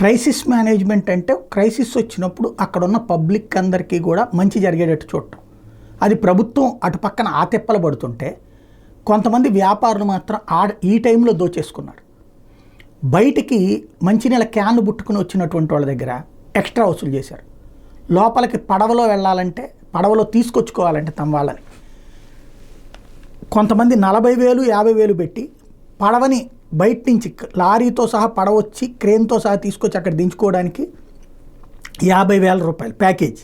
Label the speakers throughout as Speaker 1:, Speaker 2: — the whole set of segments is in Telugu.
Speaker 1: క్రైసిస్ మేనేజ్మెంట్ అంటే క్రైసిస్ వచ్చినప్పుడు అక్కడున్న పబ్లిక్ అందరికీ కూడా మంచి జరిగేటట్టు చూడటం. అది ప్రభుత్వం అటు పక్కన ఆతెప్పలు పడుతుంటే కొంతమంది వ్యాపారులు మాత్రం ఈ టైంలో దోచేసుకున్నారు. బయటికి మంచినీళ్ళ క్యాన్లు పుట్టుకుని వచ్చినటువంటి వాళ్ళ దగ్గర ఎక్స్ట్రా వసూలు చేశారు. లోపలికి పడవలో వెళ్ళాలంటే, పడవలో తీసుకొచ్చుకోవాలంటే తమ వాళ్ళని కొంతమంది 40,000 50,000 పెట్టి పడవని బయట నుంచి లారీతో సహా పడవ వచ్చి క్రేన్తో సహా తీసుకొచ్చి అక్కడ దించుకోవడానికి 50,000 రూపాయలు ప్యాకేజ్.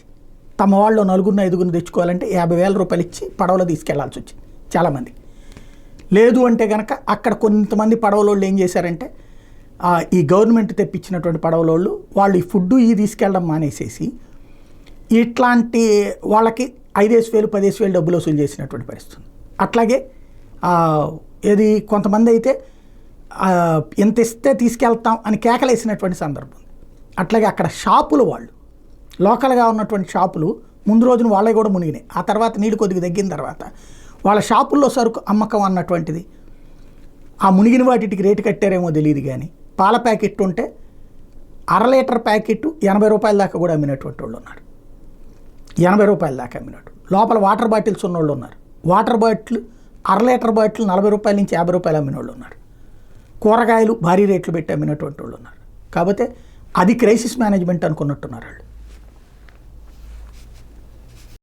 Speaker 1: తమ వాళ్ళు 4-5 తెచ్చుకోవాలంటే 50,000 రూపాయలు ఇచ్చి పడవలో తీసుకెళ్లాల్సి వచ్చింది చాలామంది. లేదు అంటే కనుక అక్కడ కొంతమంది పడవలోళ్ళు ఏం చేశారంటే ఈ గవర్నమెంట్ తెప్పించినటువంటి పడవలోళ్ళు వాళ్ళు ఈ ఫుడ్ తీసుకెళ్ళడం మానేసేసి ఇట్లాంటి వాళ్ళకి 5,000 10,000 డబ్బులు వసూలు చేసినటువంటి పరిస్థితి. అట్లాగే ఏది కొంతమంది అయితే ఎంత ఇస్తే తీసుకెళ్తాం అని కేకలేసినటువంటి సందర్భం. అట్లాగే అక్కడ షాపులు వాళ్ళు లోకల్గా ఉన్నటువంటి షాపులు ముందు రోజున వాళ్ళే కూడా మునిగినాయి. ఆ తర్వాత నీళ్ళు కొద్దిగా తగ్గిన తర్వాత వాళ్ళ షాపుల్లో సరుకు అమ్మకం అన్నటువంటిది ఆ మునిగిన వాటికి రేటు కట్టారేమో తెలియదు. కానీ పాల ప్యాకెట్ ఉంటే 1/2 లీటర్ ప్యాకెట్ 80 రూపాయల దాకా కూడా అమ్మినటువంటి వాళ్ళు ఉన్నారు. 80 రూపాయల దాకా అమ్మినట్టు. లోపల వాటర్ బాటిల్స్ ఉన్నోళ్ళు ఉన్నారు. వాటర్ బాటిల్ 1/2 లీటర్ బాటిల్ 40 రూపాయల నుంచి 50 రూపాయలు అమ్మిన వాళ్ళు ఉన్నారు. కూరగాయలు భారీ రేట్లు పెట్టి అమ్మినటువంటి వాళ్ళు ఉన్నారు. కాకపోతే అది క్రైసిస్ మేనేజ్మెంట్ అనుకున్నట్టున్నారు వాళ్ళు.